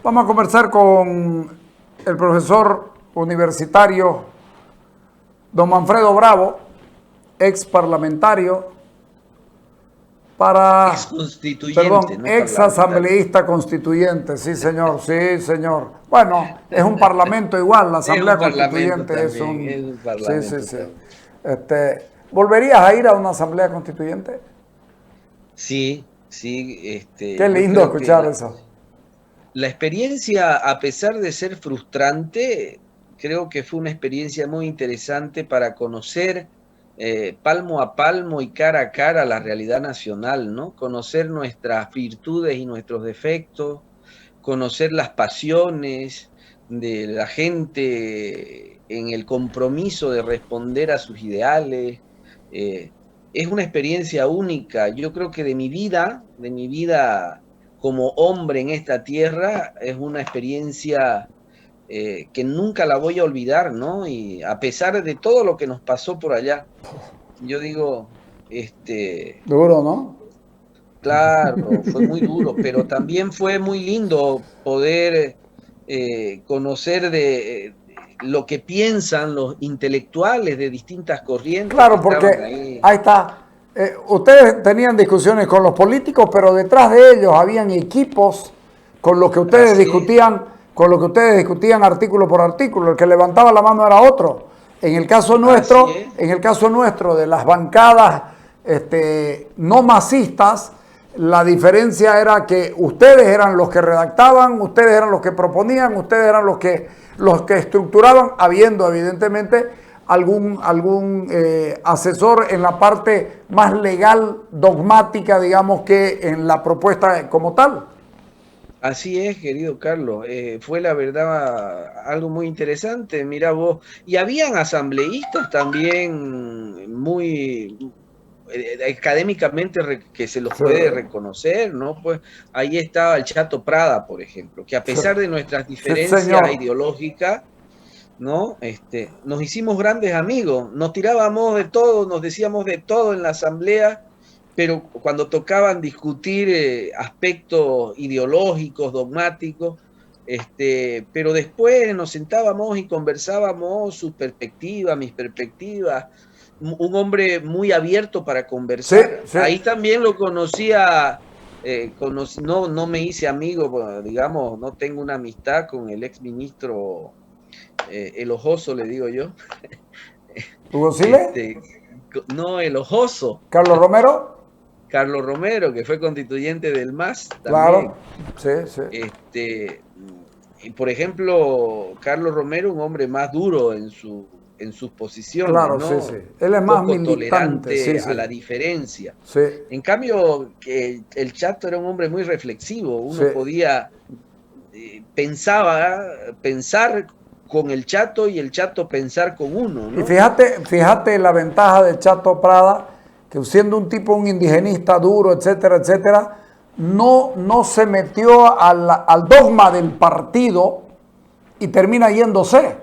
Vamos a conversar con el profesor universitario don Manfredo Bravo, ex parlamentario, ex constituyente, no ex asambleísta constituyente, sí señor, sí señor. Bueno, es un parlamento igual, la asamblea constituyente es un parlamento sí. también. ¿Volverías a ir a una asamblea constituyente? Sí, Qué yo lindo creo que escuchar eso. la experiencia, a pesar de ser frustrante, creo que fue una experiencia muy interesante para conocer palmo a palmo y cara a cara la realidad nacional, ¿no? Conocer nuestras virtudes y nuestros defectos, conocer las pasiones de la gente en el compromiso de responder a sus ideales. Eh, es una experiencia única. Yo creo que de mi vida como hombre en esta tierra, es una experiencia que nunca la voy a olvidar, ¿no? Y a pesar de todo lo que nos pasó por allá, yo digo, Duro, ¿no? claro, fue muy duro, pero también fue muy lindo poder conocer de lo que piensan los intelectuales de distintas corrientes que Claro, estaban porque ahí. ahí está. Ustedes tenían discusiones con los políticos, pero detrás de ellos habían equipos con los que ustedes Así es, discutían, con lo que ustedes discutían artículo por artículo. El que levantaba la mano era otro. así es. En el caso nuestro de las bancadas no masistas, la diferencia era que ustedes eran los que redactaban, ustedes eran los que proponían, ustedes eran los que estructuraban, habiendo evidentemente algún asesor en la parte más legal, dogmática, digamos, que en la propuesta como tal. Así es, querido Carlos. Fue la verdad algo muy interesante, mira vos. Y habían asambleístas también muy académicamente que se los Sí, puede reconocer, ¿no? Pues ahí estaba el Chato Prada, por ejemplo, que a sí, pesar de nuestras sí, diferencias señor. ideológicas, ¿no? Nos hicimos grandes amigos, nos tirábamos de todo, nos decíamos de todo en la asamblea, pero cuando tocaban discutir aspectos ideológicos, dogmáticos, pero después nos sentábamos y conversábamos sus perspectivas, mis perspectivas, un hombre muy abierto para Sí, conversar. sí. Ahí también lo conocía, no me hice amigo, digamos, no tengo una amistad con el ex ministro el ojoso, le digo yo. Hugo Sile, Este, no, el ojoso, Carlos Romero, Carlos Romero, que fue constituyente del MAS claro, también. sí, sí. Y por ejemplo, Carlos Romero, un hombre más duro en sus posiciones, Claro, sí, ¿no? sí. Él es más Poco militante, sí, tolerante a sí. la diferencia. Sí, En cambio, que el Chato era un hombre muy reflexivo, sí. uno podía pensar con el Chato y el Chato pensar con uno, Y ¿no? fíjate la ventaja de Chato Prada, que siendo un tipo, un indigenista duro, etcétera, etcétera, no se metió al dogma del partido y termina yéndose.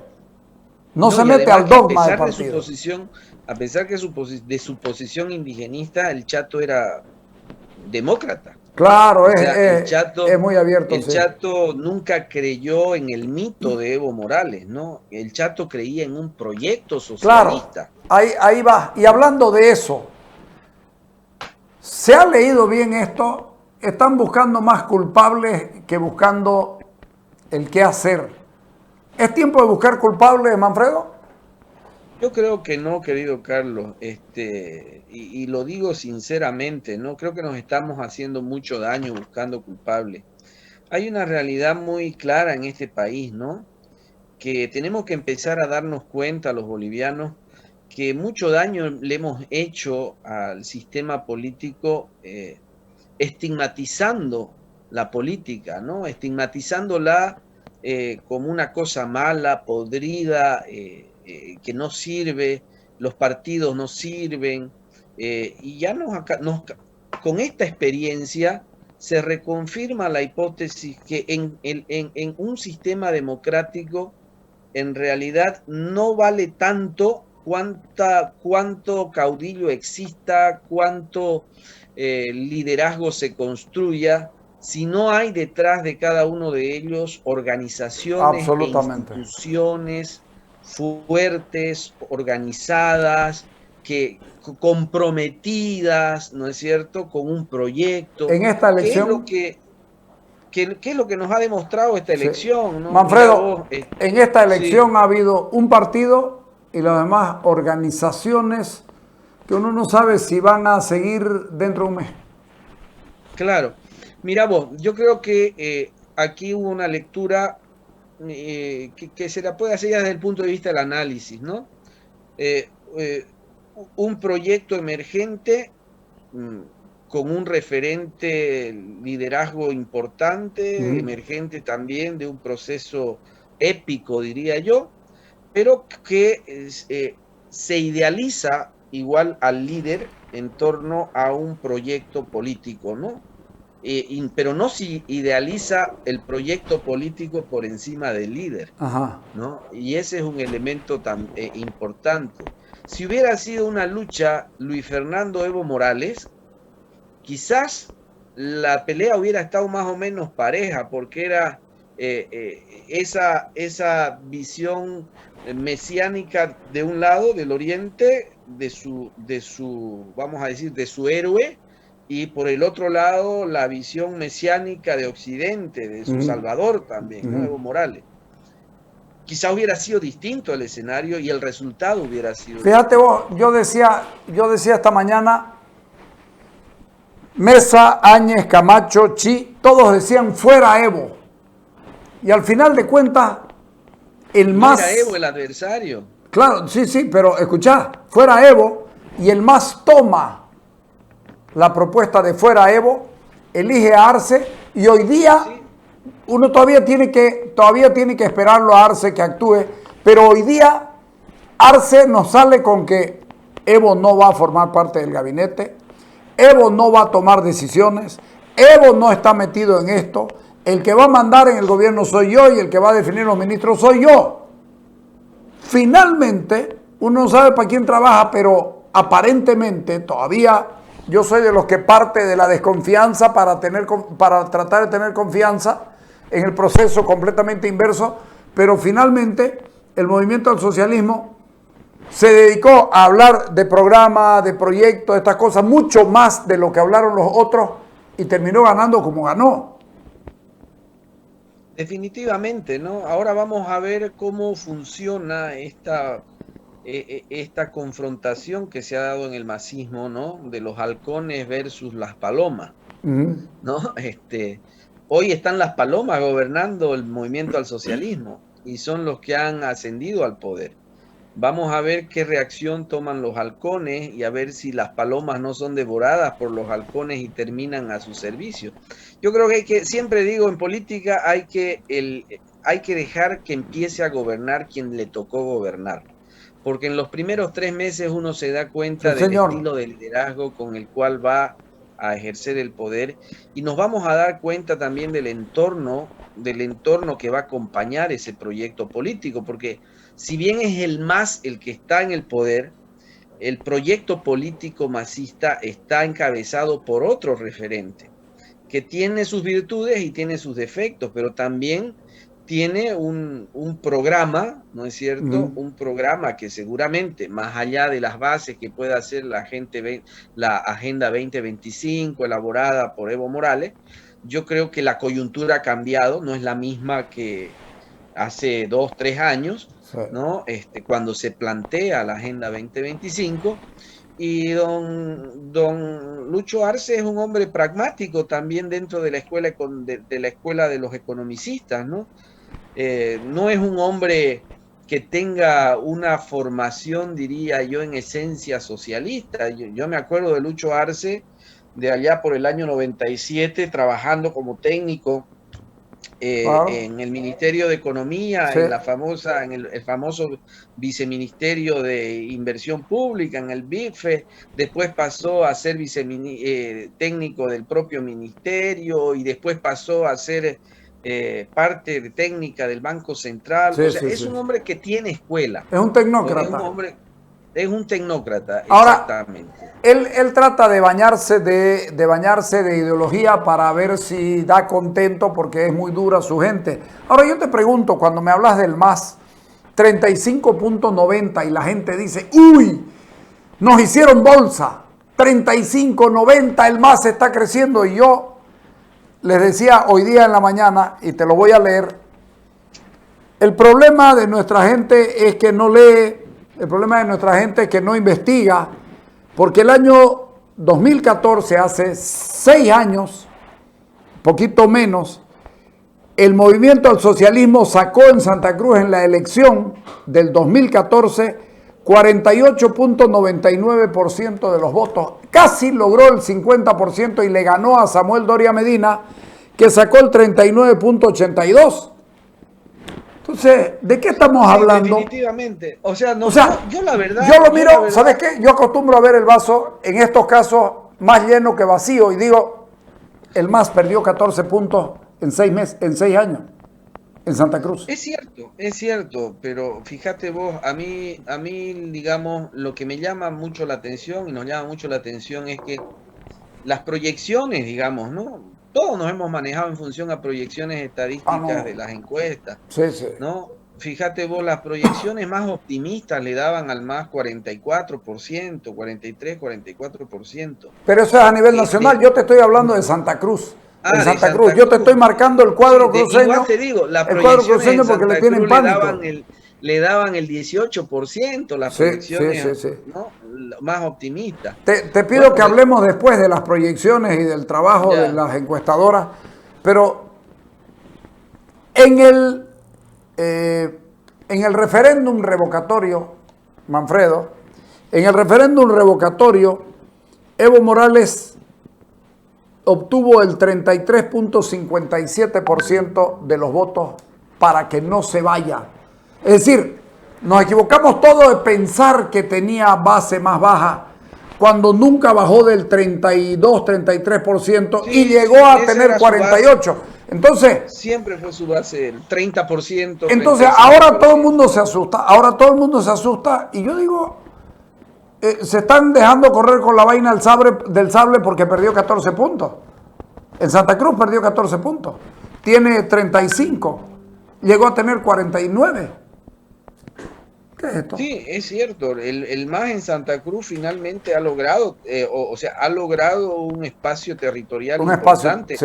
No No, se y mete además al que a dogma del pesar de su partido. posición, a pesar que de su posición indigenista, el Chato era demócrata. Claro, O sea, es muy abierto, el sí. Chato nunca creyó en el mito de Evo Morales, ¿no? El Chato creía en un proyecto Claro, socialista. ahí va. Y hablando de eso, ¿se ha leído bien esto? Están buscando más culpables que buscando el qué hacer. ¿Es tiempo de buscar culpables, Manfredo? Yo creo que no, querido Carlos, y lo digo sinceramente, ¿no? Creo que nos estamos haciendo mucho daño buscando culpables. Hay una realidad muy clara en este país, ¿no? Que tenemos que empezar a darnos cuenta los bolivianos que mucho daño le hemos hecho al sistema político estigmatizando la política, ¿no? Estigmatizándola como una cosa mala, podrida, que no sirve, los partidos no sirven, y ya con esta experiencia se reconfirma la hipótesis que en un sistema democrático en realidad no vale tanto cuánto caudillo exista, cuánto liderazgo se construya, si no hay detrás de cada uno de ellos organizaciones e Absolutamente. instituciones fuertes, organizadas, comprometidas, ¿no es cierto?, con un proyecto, En esta que es lo elección, que es lo que nos ha demostrado esta sí. elección, ¿no? Mira Manfredo, vos, en esta sí, elección ha habido un partido y las demás organizaciones que uno no sabe si van a seguir dentro de un mes. claro. Mira vos, yo creo que aquí hubo una lectura que se la puede hacer ya desde el punto de vista del análisis, ¿no? Eh, eh, un proyecto emergente mm, con un referente liderazgo importante, emergente también de un proceso épico, diría yo, pero que se idealiza igual al líder en torno a un proyecto político, ¿no? Pero no se idealiza el proyecto político por encima del líder, Ajá. ¿no? Y ese es un elemento tan importante. Si hubiera sido una lucha Luis Fernando Evo Morales, quizás la pelea hubiera estado más o menos pareja, porque era esa visión mesiánica de un lado, del oriente, vamos a decir, de su héroe, y por el otro lado la visión mesiánica de Occidente, de su salvador también, ¿no? Evo Morales. Quizá hubiera sido distinto el escenario y el resultado hubiera sido Fíjate distinto. vos, yo decía esta mañana, Mesa, Áñez, Camacho, Chi, todos decían fuera Evo. Y al final de cuentas, el Y era Evo más, el adversario. claro, sí, sí, pero escuchá, fuera Evo y el más toma la propuesta de fuera Evo, elige a Arce y hoy día Sí, uno todavía tiene que esperarlo a Arce que actúe, pero hoy día Arce nos sale con que Evo no va a formar parte del gabinete, Evo no va a tomar decisiones, Evo no está metido en esto, el que va a mandar en el gobierno soy yo y el que va a definir los ministros soy yo. Finalmente, uno no sabe para quién trabaja, pero aparentemente todavía yo soy de los que parte de la desconfianza para tratar de tener confianza en el proceso completamente inverso, pero finalmente el movimiento al socialismo se dedicó a hablar de programa, de proyectos, de estas cosas, mucho más de lo que hablaron los otros y terminó ganando como ganó. definitivamente, ¿no? Ahora vamos a ver cómo funciona esta confrontación que se ha dado en el masismo, ¿no? De los halcones versus las palomas, ¿no? Hoy están las palomas gobernando el movimiento al socialismo y son los que han ascendido al poder. Vamos a ver qué reacción toman los halcones y a ver si las palomas no son devoradas por los halcones y terminan a su servicio. Yo creo que siempre digo, en política hay que dejar que empiece a gobernar quien le tocó gobernar. Porque en los primeros 3 meses uno se da Sí, cuenta del señor. estilo de liderazgo con el cual va a ejercer el poder y nos vamos a dar cuenta también del entorno que va a acompañar ese proyecto político, porque si bien es el MAS el que está en el poder, el proyecto político masista está encabezado por otro referente, que tiene sus virtudes y tiene sus defectos, pero también tiene un programa, ¿no es cierto? Un programa que seguramente, más allá de las bases que pueda hacer la Agenda 2025 elaborada por Evo Morales, yo creo que la coyuntura ha cambiado, no es la misma que hace 2, 3 años, Sí. ¿no? Cuando se plantea la Agenda 2025. Y don Lucho Arce es un hombre pragmático también dentro de la escuela de la escuela de los economicistas, ¿no? No es un hombre que tenga una formación, diría yo, en esencia socialista. Yo me acuerdo de Lucho Arce de allá por el año 97, trabajando como técnico Claro. en el Ministerio de Economía, Sí. en el famoso Viceministerio de Inversión Pública, en el BIFE, después pasó a ser técnico del propio ministerio y después pasó a ser parte de técnica del Banco Central. O Sí, sea, sí, es sí. un hombre que tiene escuela, Es un es un tecnócrata. hombre, Es un tecnócrata, Ahora, exactamente. él trata de bañarse de ideología para ver si da contento porque es muy dura su gente. Ahora yo te pregunto, cuando me hablas del MAS 35.90 y la gente dice, uy, nos hicieron bolsa, 35.90, el MAS está creciendo, y yo les decía hoy día en la mañana, y te lo voy a leer, el problema de nuestra gente es que no lee, el problema de nuestra gente es que no investiga, porque el año 2014, hace 6 años, poquito menos, el movimiento al socialismo sacó en Santa Cruz en la elección del 2014 48.99% de los votos. Casi logró el 50% y le ganó a Samuel Doria Medina, que sacó el 39.82%. Entonces, ¿de qué estamos hablando? Definitivamente. O sea, yo la verdad... Yo lo miro, ¿sabes qué? Yo acostumbro a ver el vaso, en estos casos, más lleno que vacío, y digo, el MAS perdió 14 puntos en 6 meses, en 6 años, en Santa Cruz. Es cierto, pero fíjate vos, a mí, digamos, lo que me llama mucho la atención y nos llama mucho la atención es que las proyecciones, digamos, ¿no? Todos nos hemos manejado en función a proyecciones estadísticas de las encuestas, Sí, sí. ¿no? Fíjate vos, las proyecciones más optimistas le daban al MAS 44%, 43, 44%. Pero eso es a nivel nacional, yo te estoy hablando de Santa Cruz. En De Santa Cruz, yo te estoy marcando el cuadro cruceño. Igual te digo, las el cuadro proyecciones cruceño en porque Santa le tienen Cruz pánico. le daban el 18%, las proyecciones Sí. ¿no? Más optimistas. Te pido que hablemos después de las proyecciones y del trabajo de las encuestadoras, pero en el referéndum revocatorio, Manfredo, en el referéndum revocatorio, Evo Morales obtuvo el 33.57% de los votos para que no se vaya. Es decir, nos equivocamos todos de pensar que tenía base más baja cuando nunca bajó del 32, 33% y llegó a tener 48%. Entonces, siempre fue su base, el 30%. Entonces, ahora todo el mundo se asusta, y yo digo, se están dejando correr con la vaina del sable porque perdió 14 puntos. En Santa Cruz perdió 14 puntos. Tiene 35. Llegó a tener 49. ¿Qué es esto? Sí, es cierto. El MAS en Santa Cruz finalmente ha logrado, ha logrado un espacio territorial importante.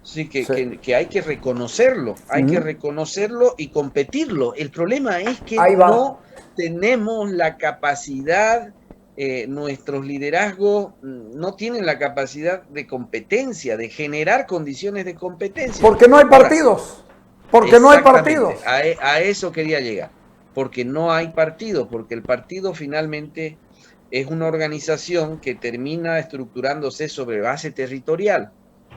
Sí, que hay que reconocerlo. Hay que reconocerlo y competirlo. El problema es que no tenemos la capacidad, nuestros liderazgos no tienen la capacidad de competencia, de generar condiciones de competencia. Porque no hay partidos. Porque no hay partidos. A eso quería llegar. Porque no hay partido, porque el partido finalmente es una organización que termina estructurándose sobre base territorial,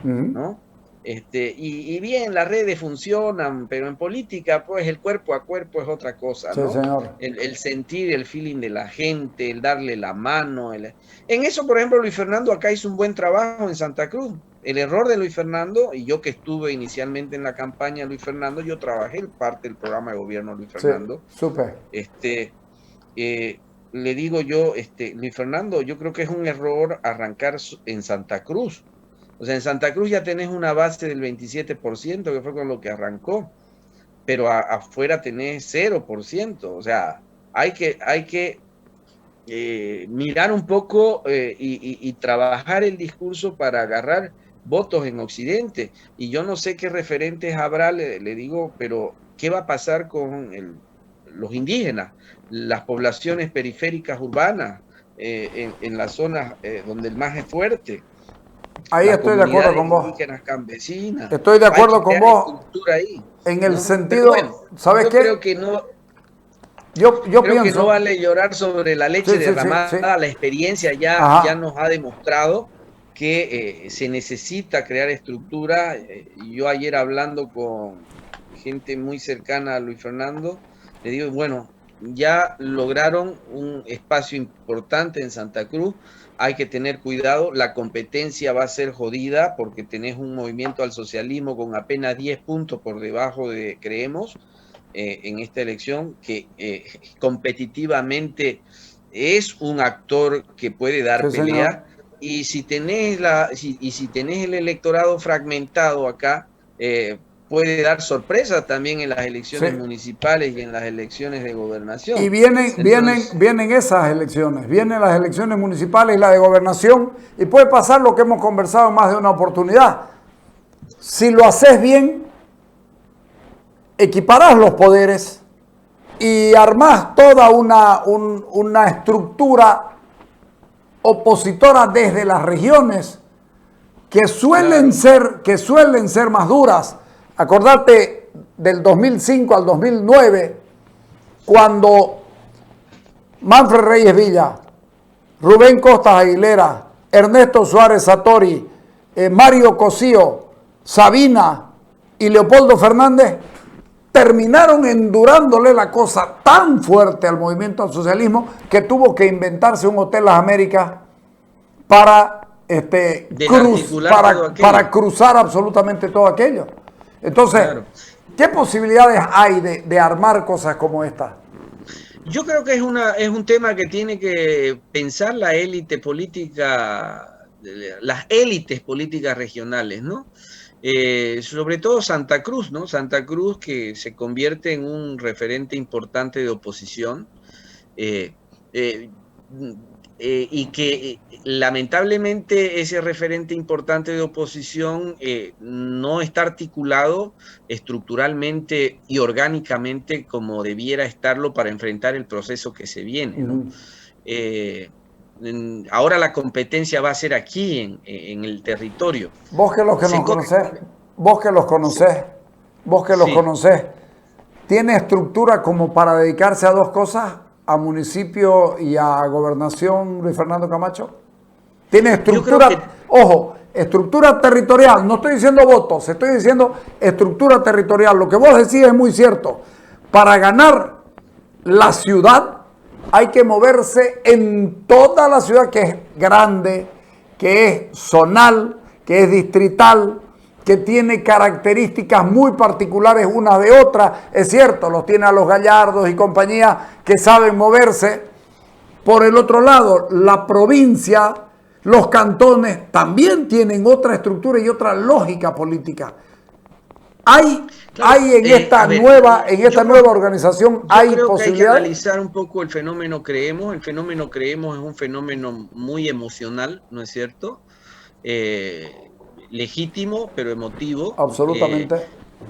¿no? Y bien, las redes funcionan, pero en política, pues el cuerpo a cuerpo es otra cosa, ¿no? Sí, señor. El sentir, el feeling de la gente, el darle la mano. En eso, por ejemplo, Luis Fernando acá hizo un buen trabajo en Santa Cruz. El error de Luis Fernando, y yo que estuve inicialmente en la campaña de Luis Fernando, yo trabajé en parte del programa de gobierno de Luis Fernando. Sí, supe. Le digo yo, Luis Fernando, yo creo que es un error arrancar en Santa Cruz. O sea, en Santa Cruz ya tenés una base del 27%, que fue con lo que arrancó, pero afuera tenés 0%. O sea, hay que mirar un poco y trabajar el discurso para agarrar votos en Occidente. Y yo no sé qué referentes habrá, le digo, pero ¿qué va a pasar con los indígenas, las poblaciones periféricas urbanas, en las zonas donde el MAS es fuerte? Ahí estoy de acuerdo con vos. Campesinas. Estoy de acuerdo con vos. Ahí, en el sentido, bueno, ¿sabes qué? Creo que no. Yo creo pienso que no vale llorar sobre la leche derramada. Sí. La experiencia ya nos ha demostrado que se necesita crear estructura. Yo ayer hablando con gente muy cercana a Luis Fernando, le digo, bueno, ya lograron un espacio importante en Santa Cruz. Hay que tener cuidado, la competencia va a ser jodida porque tenés un movimiento al socialismo con apenas 10 puntos por debajo de Creemos, en esta elección, que competitivamente es un actor que puede dar Sí, pelea. señor. Y si tenés, si tenés el electorado fragmentado acá, puede dar sorpresa también en las Sí. elecciones municipales y en las elecciones de Y gobernación. vienen, Entonces, vienen esas elecciones, vienen las elecciones municipales y la de gobernación, y puede pasar lo que hemos conversado en más de una oportunidad. Si lo haces bien, equiparás los poderes y armás toda una estructura opositora desde las regiones claro, que suelen ser más duras. Acordate del 2005 al 2009, cuando Manfred Reyes Villa, Rubén Costas Aguilera, Ernesto Suárez Satori, Mario Cosío, Sabina y Leopoldo Fernández terminaron endurándole la cosa tan fuerte al movimiento al socialismo que tuvo que inventarse un Hotel Las Américas para, desarticular todo para aquello. cruzar absolutamente todo aquello. Entonces, Claro. ¿qué posibilidades hay de armar cosas como esta? Yo creo que es un tema que tiene que pensar la élite política, las élites políticas regionales, ¿no? Sobre todo Santa Cruz, ¿no? Santa Cruz, que se convierte en un referente importante de oposición. eh, eh, y que lamentablemente ese referente importante de oposición no está articulado estructuralmente y orgánicamente como debiera estarlo para enfrentar el proceso que se viene, ¿no? Eh, Ahora la competencia va a ser aquí en el territorio. Vos que los que Se nos corre, conocés, vos que los se- conocés, vos que los sí. conocés, ¿tiene estructura como para dedicarse a dos cosas? ¿A municipio y a gobernación, Luis Fernando Camacho? ¿Tiene Yo creo que estructura, ojo, estructura territorial? No estoy diciendo votos, estoy diciendo estructura territorial. Lo que vos decís es muy cierto. Para ganar la ciudad hay que moverse en toda la ciudad, que es grande, que es zonal, que es distrital, que tiene características muy particulares unas de otras. Es cierto, los tiene a los Gallardos y compañía que saben moverse. Por el otro lado, la provincia, los cantones también tienen otra estructura y otra lógica política. Claro, Hay a ver, en esta nueva organización, yo hay creo que hay que posibilidades. analizar un poco el fenómeno creemos. El fenómeno creemos es un fenómeno muy emocional, ¿no es cierto? Eh, Legítimo, pero emotivo, Absolutamente.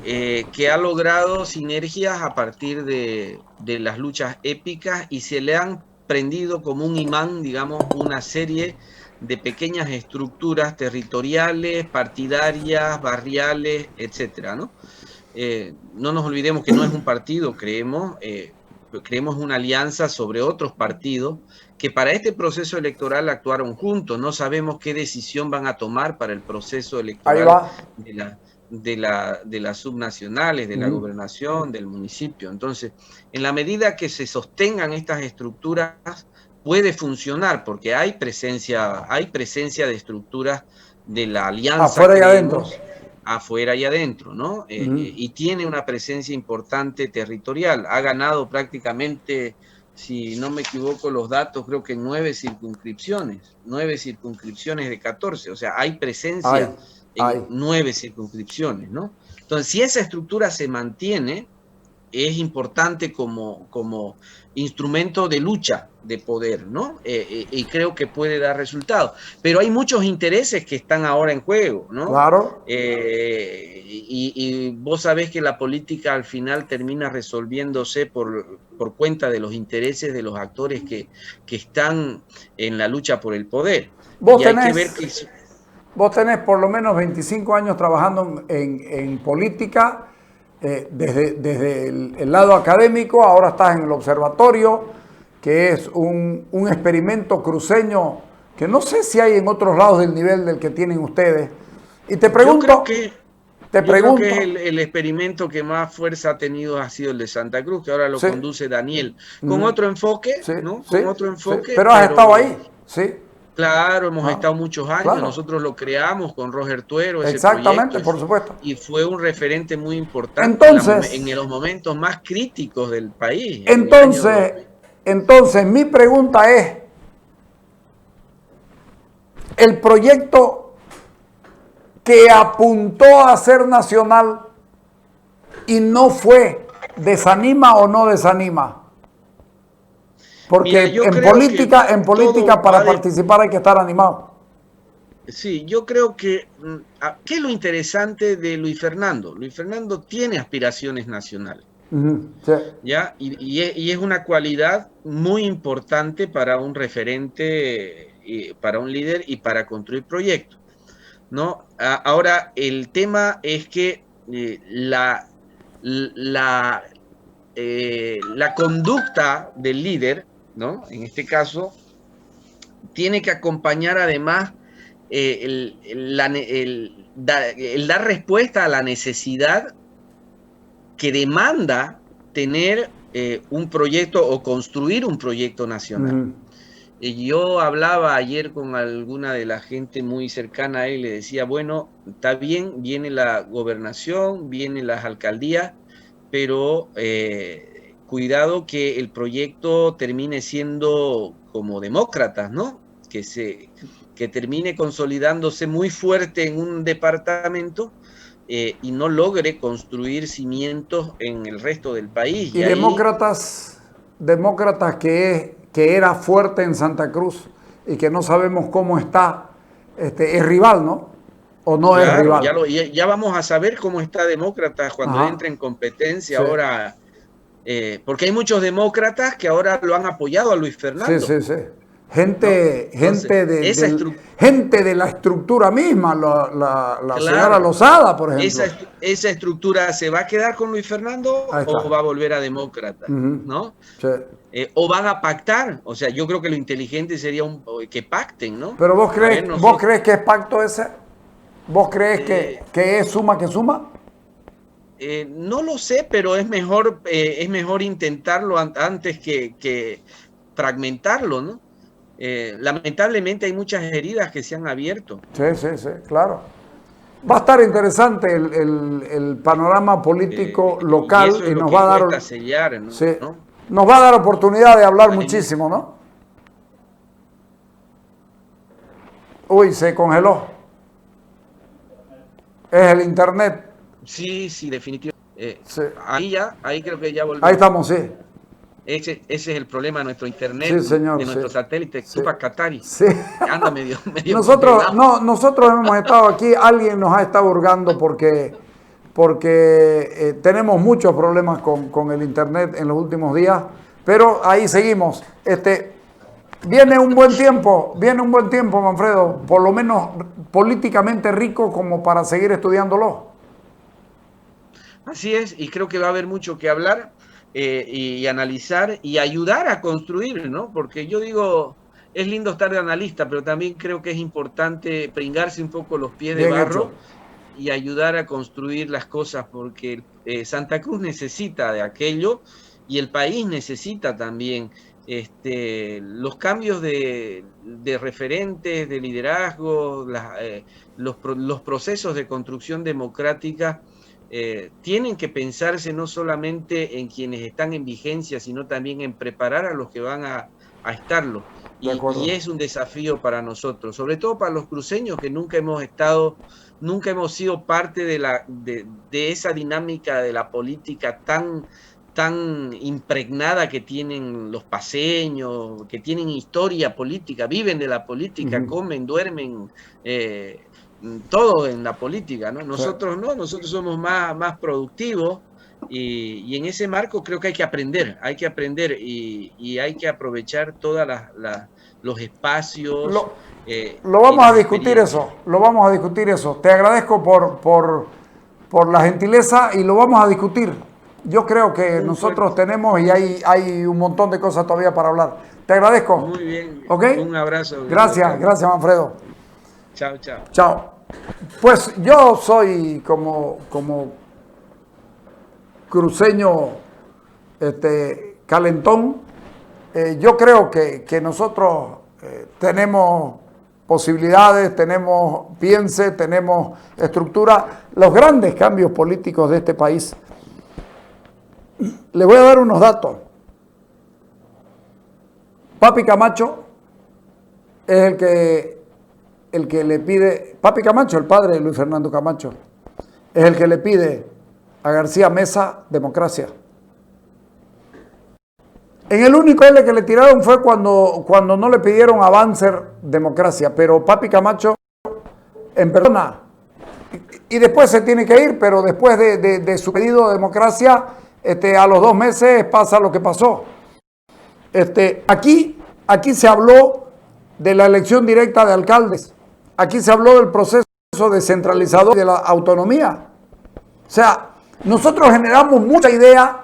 que ha logrado sinergias a partir de las luchas épicas y se le han prendido como un imán, digamos, una serie de pequeñas estructuras territoriales, partidarias, barriales, etcétera, ¿no? No nos olvidemos que no es un partido, creemos una alianza sobre otros partidos que para este proceso electoral actuaron juntos. No sabemos qué decisión van a tomar para el proceso Ahí electoral va. de las subnacionales, de la gobernación, del municipio. Entonces, en la medida que se sostengan estas estructuras, puede funcionar, porque hay presencia de estructuras de la alianza, Afuera y adentro. creemos, afuera y adentro, ¿no? Y tiene una presencia importante territorial. Ha ganado prácticamente, si no me equivoco los datos, creo que 9 circunscripciones de 14. O sea, hay Hay, presencia en hay. 9 circunscripciones, ¿no? Entonces, si esa estructura se mantiene, es importante como instrumento de lucha de poder, ¿no? Y creo que puede dar resultados. Pero hay muchos intereses que están ahora en juego, ¿no? Claro. Y vos sabés que la política al final termina resolviéndose por cuenta de los intereses de los actores que están en la lucha por el poder. Vos Y hay que ver que... tenés, vos tenés por lo menos 25 años trabajando en política, desde el lado académico. Ahora estás en el observatorio, que es un experimento cruceño que no sé si hay en otros lados del nivel del que tienen ustedes. Y te pregunto, Yo creo que es el experimento que más fuerza ha tenido ha sido el de Santa Cruz, que ahora lo sí, conduce Daniel, con otro enfoque, sí, ¿no? sí, Con otro sí, enfoque, pero has estado ahí, sí. Claro, hemos Ah, estado muchos años, claro. nosotros lo creamos con Roger Tuero, ese Exactamente, proyecto, por supuesto. y fue un referente muy importante en Entonces, los momentos más críticos del país, en el año entonces, 2000. entonces mi pregunta es, el proyecto que apuntó a ser nacional y no fue, ¿desanima o no desanima? Mira, Porque yo creo que en todo política va para de... participar hay que estar animado. Sí, yo creo que... ¿Qué es lo interesante de Luis Fernando? Luis Fernando tiene aspiraciones nacionales, Sí. ¿ya? Y es una cualidad muy importante para un referente, para un líder y para construir proyectos, ¿no? Ahora, el tema es que la, la conducta del líder, ¿no? En este caso, tiene que acompañar además el dar respuesta a la necesidad que demanda tener un proyecto o construir un proyecto nacional. Yo hablaba ayer con alguna de la gente muy cercana a él y le decía, bueno, está bien, viene la gobernación, vienen las alcaldías, pero cuidado que el proyecto termine siendo como demócratas, ¿no? Que termine consolidándose muy fuerte en un departamento y no logre construir cimientos en el resto del país. Y Y ahí demócratas que era fuerte en Santa Cruz y que no sabemos cómo está, es rival, ¿no? ¿O no es claro, rival? ya vamos a saber cómo está Demócratas cuando Ajá, entre en competencia sí, ahora, porque hay muchos demócratas que ahora lo han apoyado a Luis sí, Fernando, sí, sí. ¿no? Entonces, Gente de la estructura misma, la señora claro, Lozada, por ejemplo. esa estructura se va a quedar con Luis Fernando Ahí o está. va a volver a Demócratas, Ujú, ¿no? sí. O van a pactar, o sea, yo creo que lo inteligente sería que pacten, ¿no? Pero A ver, vos nosotros, crees que es pacto ese? ¿Vos crees que es suma que suma? no lo sé, pero es mejor intentarlo antes que fragmentarlo, ¿no? Lamentablemente hay muchas heridas que se han abierto. Sí, sí, sí, claro. Va a estar interesante el panorama político Y local eso es y lo nos que va a dar, cuesta sellar, sí, ¿no? nos va a dar oportunidad de hablar Hay mu- muchísimo, ¿no? Uy, se congeló. Es el internet. sí, sí, definitivamente. Sí. Ahí creo que ya Ahí volvió. estamos, sí. Ese es el problema de nuestro internet, Sí, señor, de sí. nuestro satélite Sí. Tupac Katari, Sí. que anda medio, medio Nosotros, congelado. no, nosotros hemos estado aquí, alguien nos ha estado hurgando porque tenemos muchos problemas con el internet en los últimos días, pero ahí seguimos. Viene un buen tiempo, Manfredo, por lo menos políticamente rico como para seguir estudiándolo. Así es, y creo que va a haber mucho que hablar y analizar y ayudar a construir, ¿no? Porque yo digo, es lindo estar de analista, pero también creo que es importante pringarse un poco los pies de Bien hecho. barro y ayudar a construir las cosas, porque Santa Cruz necesita de aquello y el país necesita también los cambios de referentes, de liderazgo, los procesos de construcción democrática tienen que pensarse no solamente en quienes están en vigencia, sino también en preparar a los que van a estarlo. De Y acuerdo. es un desafío para nosotros, sobre todo para los cruceños que nunca hemos sido parte de esa dinámica de la política tan impregnada que tienen los paseños, que tienen historia política, viven de la política, comen, duermen, todo en la política, ¿no? Sí. Nosotros no, nosotros somos más productivos y en ese marco creo que hay que aprender y hay que aprovechar todos los espacios Lo, lo y vamos a las discutir experiencias. eso, lo vamos a discutir eso. Te agradezco por la gentileza y lo vamos a discutir. Yo creo que Un nosotros fuerte, tenemos y hay un montón de cosas todavía para hablar. Te agradezco. muy bien, ¿Ok? un abrazo, Gracias, Oscar. gracias Manfredo. Chao, chao. Chao. Pues yo soy como cruceño calentón. Yo creo que nosotros tenemos posibilidades, tenemos piense, tenemos estructura, los grandes cambios políticos de este país. Les voy a dar unos datos. Papi Camacho es el que le pide, Papi Camacho, el padre de Luis Fernando Camacho, es el que le pide a García Meza democracia. En el único L que le tiraron fue cuando no le pidieron a Banzer democracia, pero Papi Camacho en persona, y después se tiene que ir, pero después de su pedido de democracia, a los 2 meses pasa lo que pasó. Aquí se habló de la elección directa de alcaldes, aquí se habló del proceso descentralizador de la autonomía. O sea, nosotros generamos mucha idea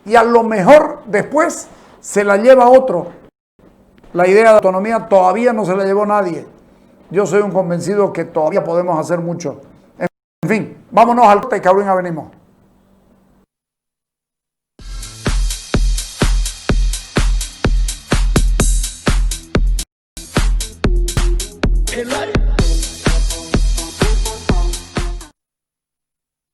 y a lo mejor después se la lleva otro. La idea de autonomía todavía no se la llevó nadie. Yo soy un convencido que todavía podemos hacer mucho. En fin, vámonos al corte, que ahorita venimos. El